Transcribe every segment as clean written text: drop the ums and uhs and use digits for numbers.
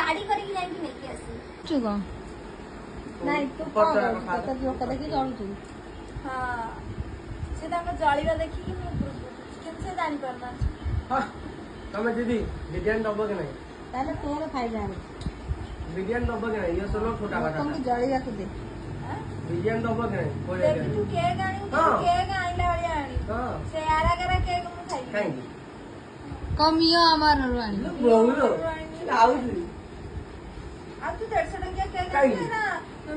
गाड़ी करके जाइकी नेकी आसी चुगो ନାଇଁ ତୁ କଣ କରୁଛୁ ତୋତେ ଲୋକ ଦେଖି ଜଳୁଛୁ हां से ताको जळीवा देखि कि କିନ୍ତୁ ସେ ଜାଣି ପାରୁନାହାନ୍ତି ହଁ ତମେ ଦିଦି ବିରିୟାନୀ ଦବ କି ନାହିଁ ତାହେଲେ ତୋର ଫାଇଦା ହବ ବିରିୟାନୀ ଦବ କି ନାହିଁ ଇଏ ସବୁ ଛୋଟା କଥା ଲୋକଙ୍କୁ ଜଳିବାକୁ ଦେ ବିରିୟାନୀ ଦବ କି ନାହିଁ देख तू केक आणी तू केक आइला वाली आणी ହଁ से आरा करा केक मु खाई କାହିଁକି कमियो आमार राणी ବହୁ ଆଉଛୁ आ तू 150 टंकिया केक କାହିଁକି? आणी ना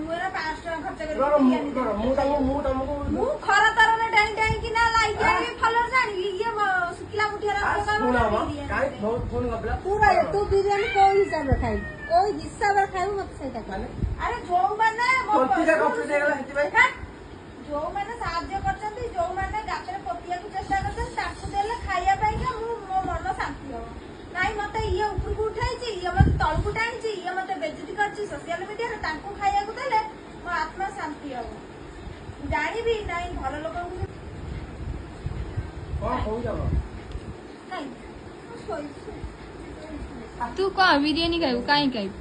मोरा 5 टका खर्च ର, कर ମୁଁ ତମକୁ मु खरा तरने डाई डाई कि ना लाइक आणी फॉलोअर जाणी ये सुकिला मुठियारा ଶୁଣ ମ କାହିଁ ବହୁତ ଫୋନ କରିଲା ତୁ ରହ ତୁ ବିରିୟାନୀ କୋଉ ହିସାବରେ ଖାଇବୁ କୋଉ ହିସାବରେ ଖାଇବୁ ମତେ ସେଇଟା କହ अरे जो माने କମ୍ପ୍ଲିଟ କମ୍ପ୍ଲିଟ ହେଇଗଲା ସେଥିପାଇଁ जो माने साहाଯ୍य करछंती जो माने गाତରେ ପୋତିବାକୁ ଚେଷ୍ଟା करछंती ତାକୁ ଦେଲେ ଖାଇବା ପାଇଁ କି ମୋ ମନ ଶାନ୍ତି ହବ ନାଇଁ ମତେ ଇଏ ଉପରକୁ ଉଠାଇଛି ଇଏ ମତେ ତଳକୁ ଟାଣିଛି ଇଏ ମତେ ବେଜିତି କରିଛି ସୋସିଆଲ ମିଡିଆରେ ତାଙ୍କୁ ଖାଇବାକୁ ଦେଲେ ମୋ ଆତ୍ମା ଶାନ୍ତି ହବ ଜାଣିବି ନାଇଁ ଭଲ ଲୋକଙ୍କୁ କଣ କହୁଛ ନାଇଁ ମୁଁ ଶୋଇଛି तू कह बिरयानी खाइबू काई खाइबू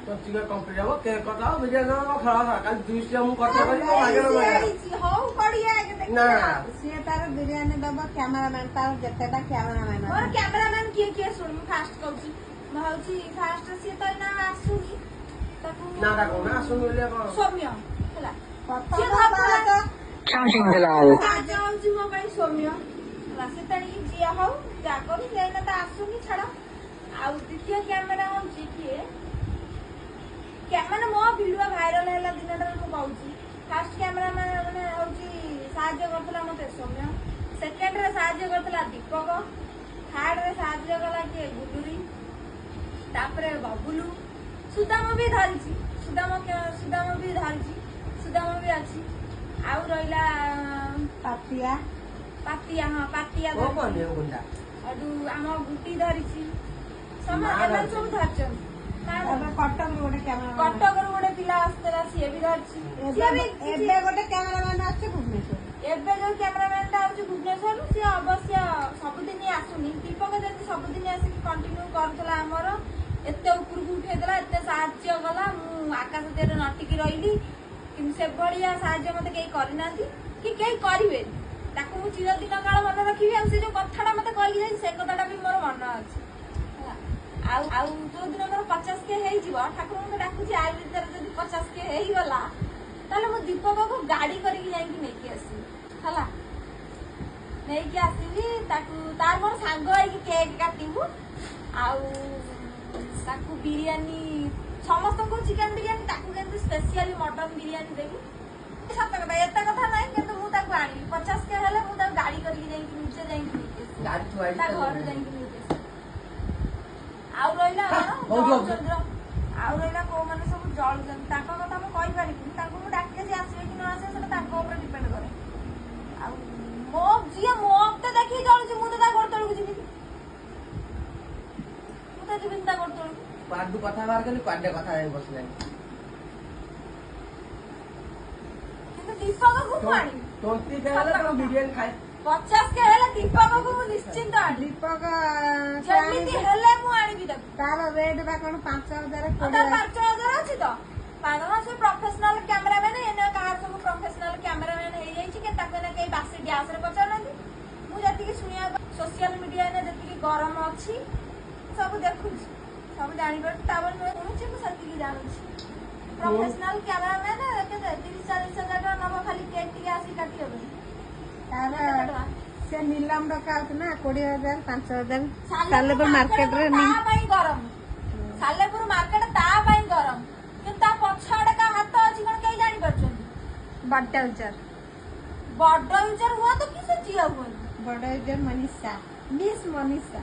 ତ ଚିକେନ କମ୍ପ୍ଲିଟ ହବ କେକ୍ କଟା ହବ ବିରିୟାନୀ ହବ ଖାଇବା କାଲି ଦୁଇଶହ ମୁଁ ଖର୍ଚ୍ଚ କରିବି ମାଗଣା ମାଗଣା ହଉ ପଡିଆ ଆଗେ ନା ଦେଖିବା ସିଏ ତାର ବିରିୟାନୀ ଦବ କ୍ୟାମେରାମ୍ୟାନ ତାର ଯେତେଟା କ୍ୟାମେରାମ୍ୟାନ ମୋର କ୍ୟାମେରାମ୍ୟାନ କିଏ କିଏ ଶୁଣ ମୁଁ ଫାଷ୍ଟ କହୁଛି ମୁଁ ହଉଛି ଫାଷ୍ଟ ସିଏ ତ ଏଇନା ଆସୁନି ତାକୁ ନା ତା କହୁନା ଆସୁନି ବୋଲି କଣ ସୌମ୍ୟ ହେଲା ସିଏ ସାହାଯ୍ୟ ହଉଛି ମୋ ପାଇଁ ସୌମ୍ୟ ହେଲା ସେ ତେଣିକି ଯିଏ ହଉ ଯାହା କରୁ ସେ ଏଇନା ତ ଆସୁନି ଛାଡ ଆଉ ଦ୍ୱିତୀୟ କ୍ୟାମେରା ହଉଛି କିଏ ମାନେ ମୋ ଭିଡିଓ ଭାଇରାଲ ହେଲା ଦିନଟାରେ ମୁଁ କହୁଛି ଫାଷ୍ଟ କ୍ୟାମେରାମ୍ୟାନ ମାନେ ହଉଛି ସାହାଯ୍ୟ କରିଥିଲା ମତେ ସୌମ୍ୟ ସେକେଣ୍ଡରେ ସାହାଯ୍ୟ କରିଥିଲା ଦୀପକ ଥାର୍ଡରେ ସାହାଯ୍ୟ କଲା କିଏ ଗୁଡୁରି ତାପରେ ବବୁଲୁ ସୁଦାମ ବି ଧରିଛି ସୁଦାମ ବି ଧରିଛି ସୁଦାମ ବି ଅଛି ଆଉ ରହିଲା ପାତିଆ ପାତିଆ ହଁ ପାତିଆ କଣ ଧରିଛି କଣ ଗୁଣ୍ଡା ଆଉ ଆମ ଗୁଟି ଧରିଛି ଏମାନେ ସବୁ ଧରିଛନ୍ତି ତାପରେ କଟକରୁ ଗୋଟେ କ୍ୟାମେରାମ୍ୟାନ କଟକରୁ ଗୋଟେ ପିଲା ଆସିଥିଲା ସିଏ ବି ଧରିଛି ସିଏ ବି ଏବେ ଗୋଟେ କ୍ୟାମେରାମ୍ୟାନ ଅଛି ଭୁବନେଶ୍ୱର ଏବେ ଯୋଉ କ୍ୟାମେରାମ୍ୟାନ ଟା ହଉଛି ଭୁବନେଶ୍ୱରରୁ ସିଏ ଅବଶ୍ୟ ସବୁଦିନ ଆସୁନି ଦୀପକ ଯେମିତି ସବୁଦିନ ଆସିକି କଣ୍ଟିନ୍ୟୁ କରୁଥିଲା ଆମର ଏତେ ଉପରକୁ ଉଠେଇଦେଲା ଏତେ ସାହାଯ୍ୟ କଲା ମୁଁ ଆକାଶ ଦେହରେ ନଟିକି ରହିଲି କିନ୍ତୁ ସେଭଳିଆ ସାହାଯ୍ୟ ମତେ କେହି କରିନାହାନ୍ତି କି କେହି କରିବେନି ତାକୁ ମୁଁ ଚିରଦିନ କାଳ ମନେ ରଖିବି ଆଉ ସେ ଯୋଉ କଥାଟା ମତେ କହିକି ଯାଇଛି ସେ କଥାଟା ବି ମୋର ମନେ ଅଛି ଆଉ ଯୋଉଦିନ ମୋର 50K ହେଇଯିବ ଠାକୁରଙ୍କୁ ଡାକୁଛି ଆ ଭିତରେ ଯଦି 50K ହେଇଗଲା ତାହେଲେ ମୁଁ ଦୀପକକୁ ଗାଡି କରିକି ଯାଇକି ନେଇକି ଆସିବି ହେଲା ନେଇକି ଆସିବି ତାକୁ ତାର ମୋର ସାଙ୍ଗ ହେଇକି କେକ୍ କାଟିବୁ ଆଉ ତାକୁ ବିରିୟାନୀ ସମସ୍ତଙ୍କୁ ଚିକେନ ବିରିୟାନୀ ତାକୁ କେମିତି ସ୍ପେସିଆଲି ମଟନ ବିରିୟାନୀ ଦେବି ସତ କଥା ଏତେ କଥା ନାହିଁ କିନ୍ତୁ ମୁଁ ତାକୁ ଆଣିବି 50K ହେଲେ ମୁଁ ତାକୁ ଗାଡି କରିକି ଯାଇକି ନିଜେ ଯାଇକି ନେଇକି ଆସିବି ତା ଘରୁ ଯାଇକି ନେଇକି ଆସିବି ଆଉ ରହିଲା ଜଳଚନ୍ଦ୍ର ଆଉ ରହିଲା କୋଉମାନେ ସବୁ ଜଳୁଛନ୍ତି ତାଙ୍କ କଥା ମୁଁ କହିପାରିବିନି ତାଙ୍କୁ ମୁଁ ଡାକିଲେ ସେ ଆସିବେ କି ନ ଆସିବେ ସେଟା ତାଙ୍କ ଉପରେ ଡିପେଣ୍ଡ କରେ ଆଉ ମୋ ଝିଅ ମତେ ଦେଖିକି ଜଳୁଛି ମୁଁ ତ ତା ଗୋଡ ତଳକୁ ଯିବିନି ମୁଁ ତ ଯିବିନି ତା ଗୋଡ ତଳକୁ ପାଦୁ କଥା ବାହାର କଲି ପାଦେ କଥା ହେଇ ବସିଲାନି କିନ୍ତୁ ଦୀପକକୁ ମୁଁ ଆଣିବି 20K ହେଲେ ତମ ବିରିୟାନୀ ଖାଇ 50K ହେଲେ ଦୀପକକୁ ମୁଁ ନିଶ୍ଚିନ୍ତ ଆଣିବି ଦୀପକ ଯେମିତି ହେଲେ ମୁଁ ଆଣିବି ତାକୁ ତାର ରେଟ୍ ବା କଣ 5,000 ତାର 5,000 ଅଛି ତ କାରଣ ସେ ପ୍ରଫେସନାଲ କ୍ୟାମେରାମ୍ୟାନ ଏଇନା କାହାର ସବୁ ପ୍ରଫେସନାଲ କ୍ୟାମେରାମ୍ୟାନ ହେଇଯାଇଛି କି ତାକୁ ଏଇନା କେହି ବାସି ଗ୍ୟାସରେ ପଚାରୁନାହାନ୍ତି ମୁଁ ଯେତିକି ଶୁଣିବାକୁ ସୋସିଆଲ ମିଡିଆରେ ଯେତିକି ଗରମ ଅଛି ସବୁ ଦେଖୁଛି ସବୁ ଜାଣିପାରୁଛି ତାପରେ ମୁଁ ଶୁଣୁଛି ମୁଁ ସେତିକି ଜାଣୁଛି ପ୍ରଫେସନାଲ କ୍ୟାମେରାମ୍ୟାନ କେତେ 30-40 ହଜାର ଟଙ୍କା ନବ ଖାଲି କେକ୍ ଟିକେ ଆସି କାଟିବା ପାଇଁ ତାର ସେ ନିଲାମ ଡକାଉଛି ନା 20,000 5,000 ସାଲେପୁର ମାର୍କେଟରେ ତା ପାଇଁ ଗରମ ସାଲେପୁର ମାର୍କେଟ ତା ପାଇଁ ଗରମ କିନ୍ତୁ ତା ପଛଆଡେ କା ହାତ ଅଛି କଣ କେହି ଜାଣିପାରୁଛନ୍ତି ବଡ ୟୁଜର ବଡ ୟୁଜର ହୁଅନ୍ତୁ କି ସେ ଝିଅ ହୁଅନ୍ତୁ ବଡ ୟୁଜର ମନୀଷା ମିସ୍ ମନୀଷା